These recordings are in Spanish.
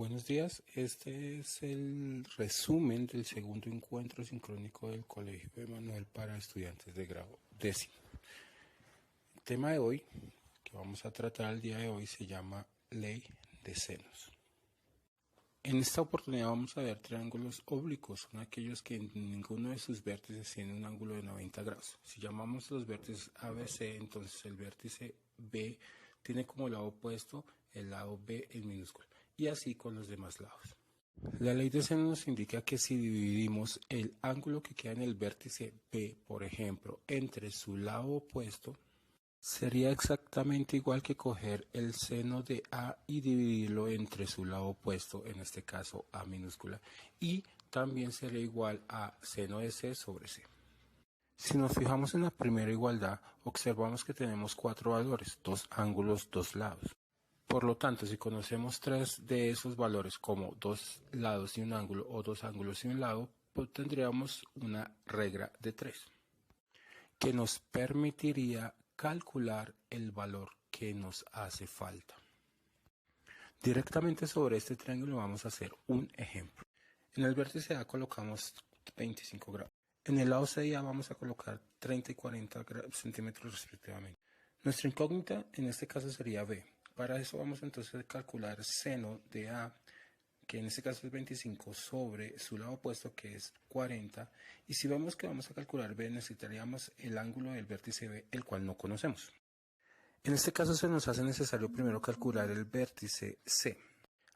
Buenos días, este es el resumen del segundo encuentro sincrónico del Colegio Emanuel para estudiantes de grado décimo. El tema de hoy, que vamos a tratar el día de hoy, se llama Ley de Senos. En esta oportunidad vamos a ver triángulos oblicuos, son aquellos que ninguno de sus vértices tiene un ángulo de 90 grados. Si llamamos los vértices ABC, entonces el vértice B tiene como lado opuesto el lado B en minúscula, y así con los demás lados. La ley de seno nos indica que si dividimos el ángulo que queda en el vértice B, por ejemplo, entre su lado opuesto, sería exactamente igual que coger el seno de A y dividirlo entre su lado opuesto, en este caso A minúscula, y también sería igual a seno de C sobre C. Si nos fijamos en la primera igualdad, observamos que tenemos 4 valores, 2 ángulos, 2 lados. Por lo tanto, si conocemos 3 de esos valores como 2 lados y un ángulo o 2 ángulos y un lado, pues tendríamos una regla de 3 que nos permitiría calcular el valor que nos hace falta. Directamente sobre este triángulo vamos a hacer un ejemplo. En el vértice A colocamos 25 grados. En el lado C y A vamos a colocar 30 y 40 centímetros respectivamente. Nuestra incógnita en este caso sería B. Para eso vamos entonces a calcular seno de A, que en este caso es 25, sobre su lado opuesto, que es 40. Y si vemos que vamos a calcular B, necesitaríamos el ángulo del vértice B, el cual no conocemos. En este caso se nos hace necesario primero calcular el vértice C.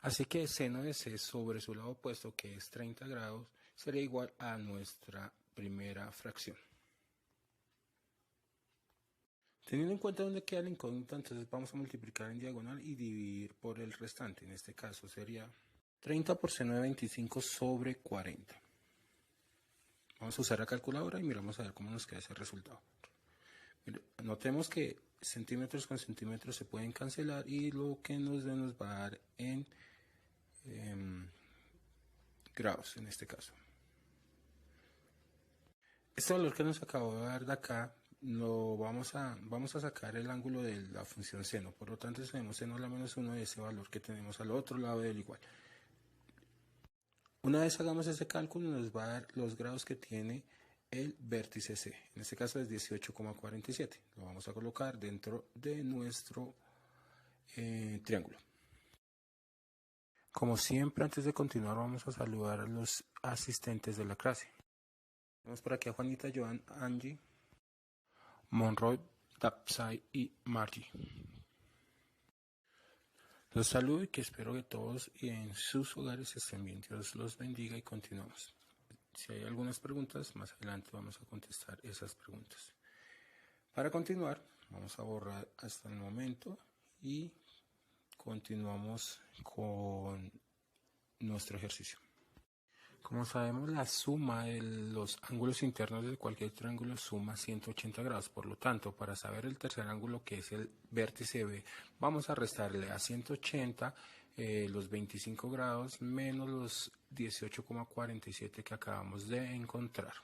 Así que seno de C sobre su lado opuesto, que es 30 grados, sería igual a nuestra primera fracción. Teniendo en cuenta dónde queda la incógnita, entonces vamos a multiplicar en diagonal y dividir por el restante. En este caso sería 30 por seno de 25 sobre 40. Vamos a usar la calculadora y miramos a ver cómo nos queda ese resultado. Notemos que centímetros con centímetros se pueden cancelar y lo que nos va a dar en grados en este caso. Este valor que nos acabo de dar de acá, vamos a sacar el ángulo de la función seno. Por lo tanto, tenemos seno a la menos 1 de ese valor que tenemos al otro lado del igual. Una vez hagamos ese cálculo, nos va a dar los grados que tiene el vértice C. En este caso es 18,47. Lo vamos a colocar dentro de nuestro triángulo. Como siempre, antes de continuar, vamos a saludar a los asistentes de la clase. Tenemos por aquí a Juanita, Joan, Angie, Monroy, Dapsai y Margie. Los saludo y que espero que todos en sus hogares estén bien. Dios los bendiga y continuamos. Si hay algunas preguntas, más adelante vamos a contestar esas preguntas. Para continuar, vamos a borrar hasta el momento y continuamos con nuestro ejercicio. Como sabemos, la suma de los ángulos internos de cualquier triángulo suma 180 grados. Por lo tanto, para saber el tercer ángulo, que es el vértice B, vamos a restarle a 180 los 25 grados menos los 18,47 que acabamos de encontrar.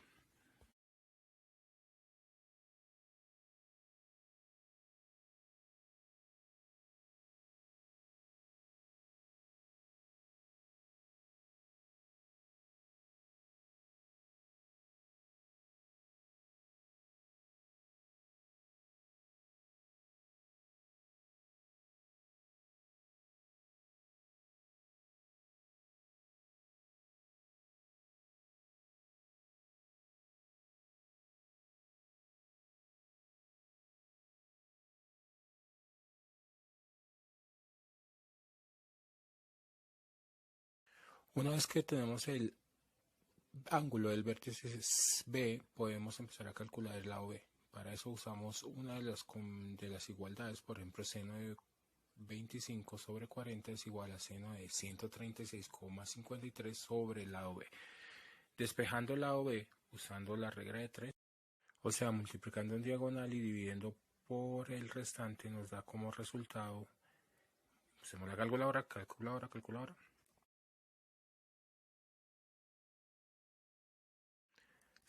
Una vez que tenemos el ángulo del vértice B, podemos empezar a calcular el lado B. Para eso usamos una de las igualdades, por ejemplo, seno de 25 sobre 40 es igual a seno de 136,53 sobre el lado B. Despejando el lado B, usando la regla de 3, o sea, multiplicando en diagonal y dividiendo por el restante, nos da como resultado, usemos la calculadora,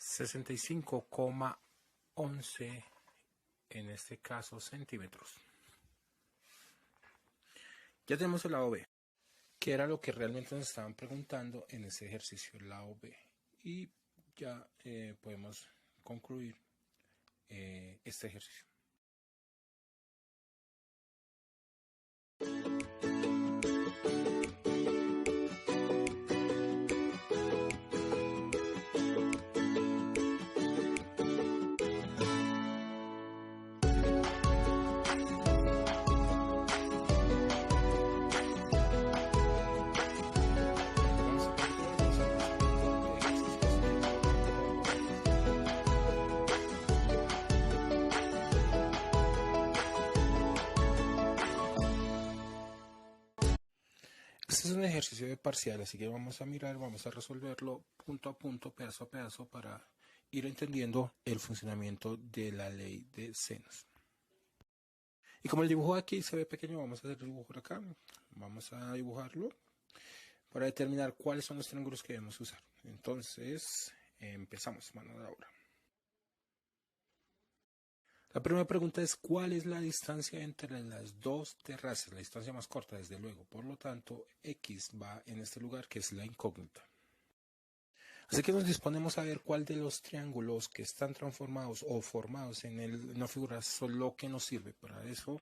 65,11 en este caso centímetros. Ya tenemos el lado B. que era lo que realmente nos estaban preguntando en ese ejercicio, la O B. Y ya podemos concluir este ejercicio. Este es un ejercicio de parcial, así que vamos a resolverlo punto a punto, pedazo a pedazo, para ir entendiendo el funcionamiento de la ley de senos. Y como el dibujo aquí se ve pequeño, vamos a hacer el dibujo acá. Vamos a dibujarlo para determinar cuáles son los triángulos que debemos usar. Entonces, empezamos, mano de obra. La primera pregunta es: ¿cuál es la distancia entre las dos terrazas? La distancia más corta, desde luego. Por lo tanto, X va en este lugar, que es la incógnita. Así que nos disponemos a ver cuál de los triángulos que están transformados o formados en una figura son lo que nos sirve. Para eso,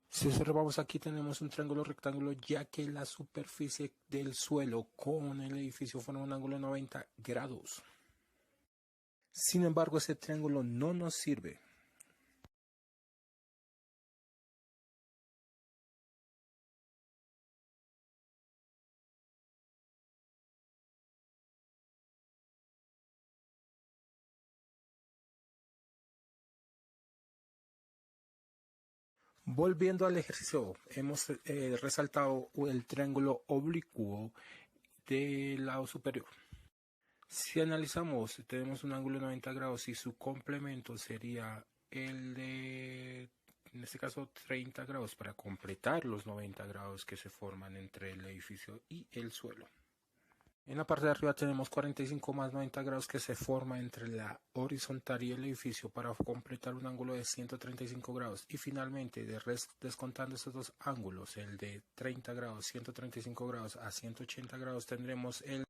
si observamos aquí, tenemos un triángulo rectángulo, ya que la superficie del suelo con el edificio forma un ángulo de 90 grados. Sin embargo, ese triángulo no nos sirve. Volviendo al ejercicio, hemos resaltado el triángulo oblicuo del lado superior. Si analizamos, tenemos un ángulo de 90 grados y su complemento sería el de, en este caso, 30 grados para completar los 90 grados que se forman entre el edificio y el suelo. En la parte de arriba tenemos 45 más 90 grados que se forma entre la horizontal y el edificio para completar un ángulo de 135 grados. Y finalmente, descontando estos dos ángulos, el de 30 grados, 135 grados a 180 grados, tendremos el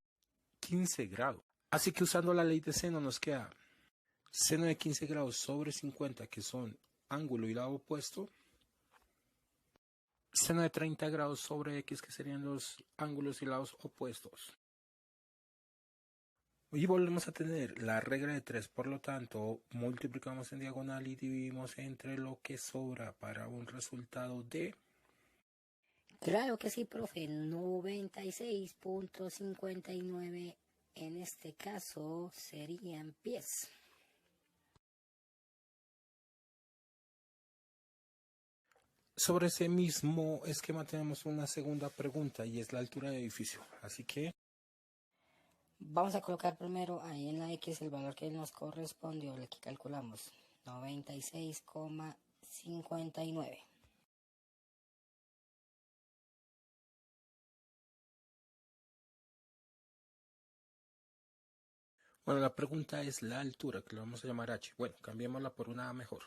15 grados. Así que usando la ley de seno nos queda seno de 15 grados sobre 50, que son ángulo y lado opuesto. Seno de 30 grados sobre X, que serían los ángulos y lados opuestos. Y volvemos a tener la regla de 3, por lo tanto, multiplicamos en diagonal y dividimos entre lo que sobra para un resultado de... Claro que sí, profe, 96.59 en este caso serían pies. Sobre ese mismo esquema tenemos una segunda pregunta y es la altura del edificio. Así que vamos a colocar primero ahí en la X el valor que nos correspondió, el que calculamos, 96,59. bueno, la pregunta es la altura, que lo vamos a llamar h. Bueno, cambiémosla por una mejor,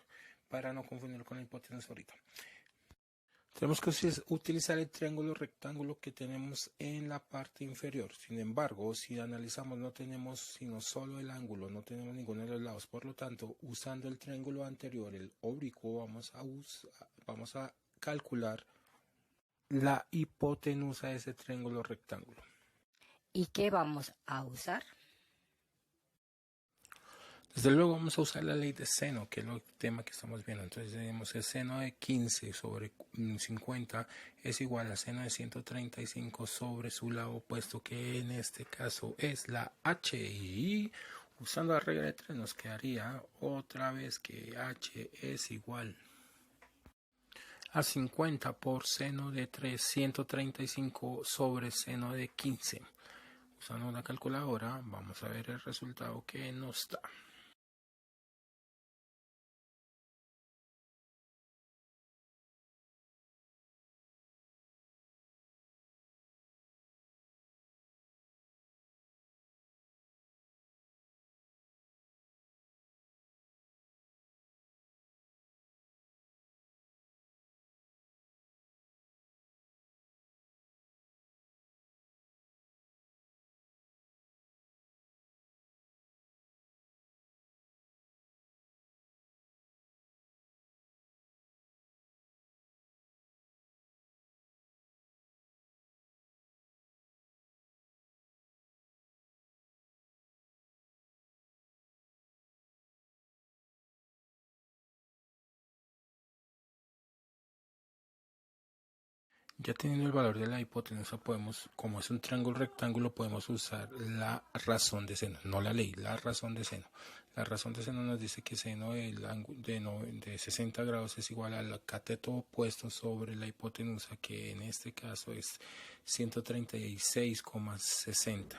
para no confundirlo con la hipotenusa ahorita. Tenemos que utilizar el triángulo rectángulo que tenemos en la parte inferior. Sin embargo, si analizamos, no tenemos sino solo el ángulo, no tenemos ninguno de los lados. Por lo tanto, usando el triángulo anterior, el oblicuo, vamos a calcular la hipotenusa de ese triángulo rectángulo. ¿Y qué vamos a usar? Desde luego vamos a usar la ley de seno, que es el tema que estamos viendo. Entonces tenemos el seno de 15 sobre 50 es igual a seno de 135 sobre su lado opuesto, que en este caso es la h. Y usando la regla de 3 nos quedaría otra vez que h es igual a 50 por seno de 3, 135 sobre seno de 15. Usando una calculadora vamos a ver el resultado que nos da. Ya teniendo el valor de la hipotenusa, podemos, como es un triángulo rectángulo, podemos usar la razón de seno, no la ley, la razón de seno. La razón de seno nos dice que seno de 60 grados es igual al cateto opuesto sobre la hipotenusa, que en este caso es 136,60.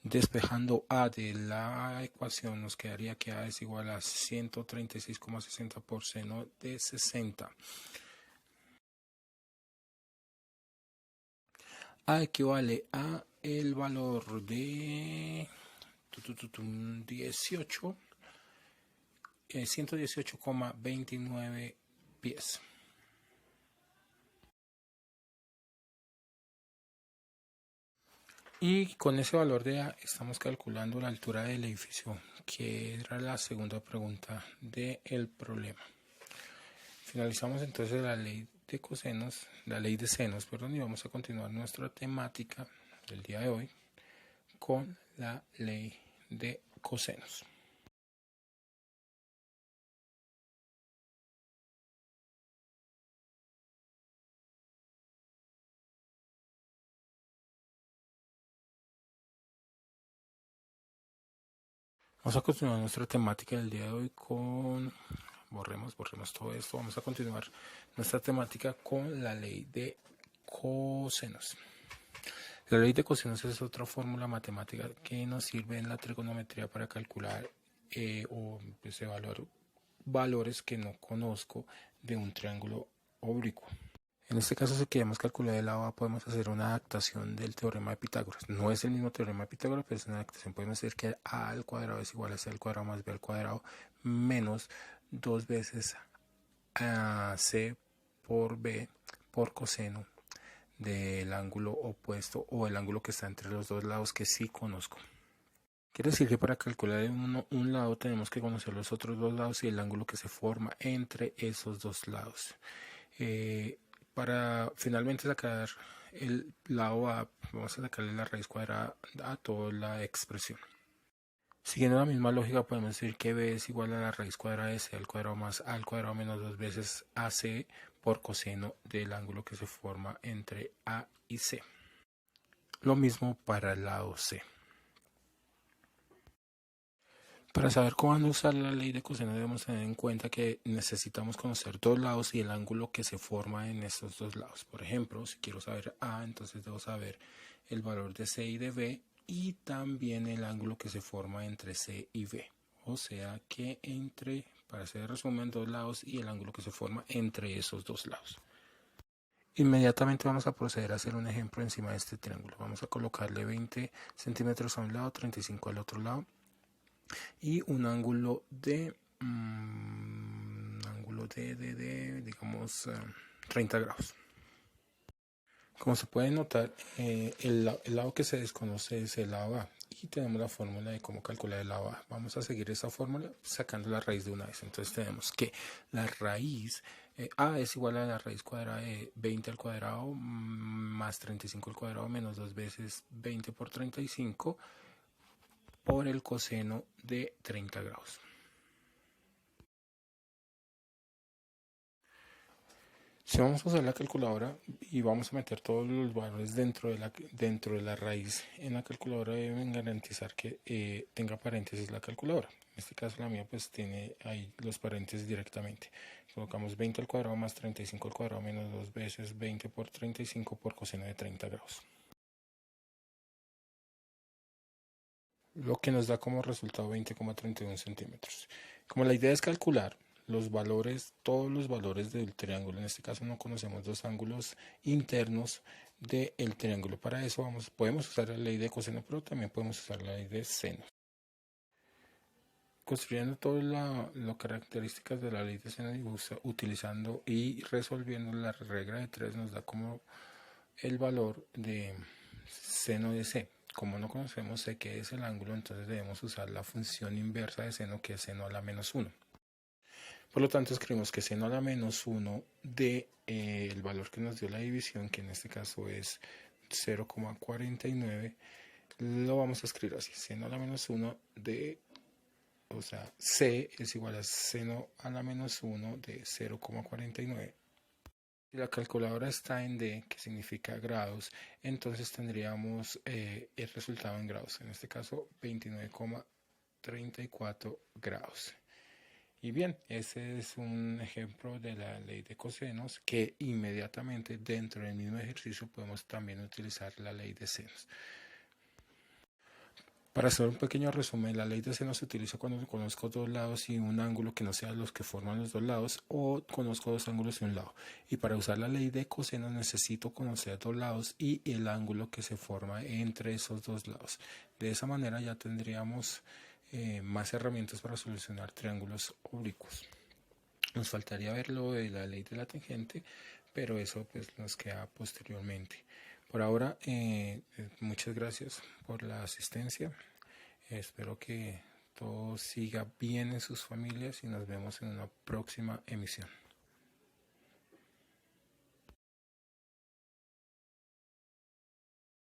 Despejando a de la ecuación, nos quedaría que a es igual a 136,60 por seno de 60. A equivale a el valor de 118,29 pies. Y con ese valor de A estamos calculando la altura del edificio, que era la segunda pregunta del problema. Finalizamos entonces la ley de senos, y vamos a continuar nuestra temática del día de hoy con la ley de cosenos. Vamos a continuar nuestra temática del día de hoy con... Borremos todo esto. Vamos a continuar nuestra temática con la ley de cosenos. La ley de cosenos es otra fórmula matemática que nos sirve en la trigonometría para calcular o pues, evaluar valores que no conozco de un triángulo oblicuo. En este caso, si queremos calcular el lado A, podemos hacer una adaptación del teorema de Pitágoras. No es el mismo teorema de Pitágoras, pero es una adaptación. Podemos decir que A al cuadrado es igual a C al cuadrado más B al cuadrado menos 2 veces a C por B por coseno del ángulo opuesto o el ángulo que está entre los dos lados que sí conozco. Quiere decir que para calcular un lado tenemos que conocer los otros dos lados y el ángulo que se forma entre esos dos lados. Para finalmente sacar el lado A, vamos a sacarle la raíz cuadrada a toda la expresión. Siguiendo la misma lógica, podemos decir que B es igual a la raíz cuadrada de C al cuadrado más A al cuadrado menos 2 veces AC por coseno del ángulo que se forma entre A y C. Lo mismo para el lado C. Para saber cuándo usar la ley de coseno debemos tener en cuenta que necesitamos conocer dos lados y el ángulo que se forma en estos dos lados. Por ejemplo, si quiero saber A, entonces debo saber el valor de C y de B y también el ángulo que se forma entre C y B. O sea que para hacer el resumen, dos lados y el ángulo que se forma entre esos dos lados. Inmediatamente vamos a proceder a hacer un ejemplo encima de este triángulo. Vamos a colocarle 20 centímetros a un lado, 35 al otro lado. Y un ángulo de digamos 30 grados. Como se puede notar, el lado que se desconoce es el lado A y tenemos la fórmula de cómo calcular el lado A. Vamos a seguir esa fórmula sacando la raíz de una vez. Entonces tenemos que la raíz A es igual a la raíz cuadrada de 20 al cuadrado más 35 al cuadrado menos 2 veces 20 por 35 por el coseno de 30 grados. Si vamos a usar la calculadora y vamos a meter todos los valores dentro de la raíz en la calculadora, deben garantizar que tenga paréntesis la calculadora. En este caso la mía pues tiene ahí los paréntesis directamente. Colocamos 20 al cuadrado más 35 al cuadrado menos 2 veces 20 por 35 por coseno de 30 grados. Lo que nos da como resultado 20,31 centímetros. Como la idea es calcular todos los valores del triángulo, en este caso no conocemos los ángulos internos del triángulo. Para eso podemos usar la ley de coseno, pero también podemos usar la ley de seno. Construyendo todas las características de la ley de seno utilizando y resolviendo la regla de 3 nos da como el valor de seno de C. Como no conocemos C que es el ángulo, entonces debemos usar la función inversa de seno, que es seno a la menos 1. Por lo tanto, escribimos que seno a la menos 1 de el valor que nos dio la división, que en este caso es 0,49, lo vamos a escribir así. Seno a la menos 1 o sea, C es igual a seno a la menos 1 de 0,49 Si la calculadora está en D, que significa grados, entonces tendríamos el resultado en grados, en este caso 29,34 grados. Y bien, ese es un ejemplo de la ley de cosenos que inmediatamente dentro del mismo ejercicio podemos también utilizar la ley de senos. Para hacer un pequeño resumen, la ley de seno se utiliza cuando conozco dos lados y un ángulo que no sea los que forman los dos lados, o conozco dos ángulos y un lado. Y para usar la ley de coseno necesito conocer dos lados y el ángulo que se forma entre esos dos lados. De esa manera ya tendríamos más herramientas para solucionar triángulos oblicuos. Nos faltaría ver lo de la ley de la tangente, pero eso pues nos queda posteriormente. Por ahora, muchas gracias por la asistencia. Espero que todo siga bien en sus familias y nos vemos en una próxima emisión.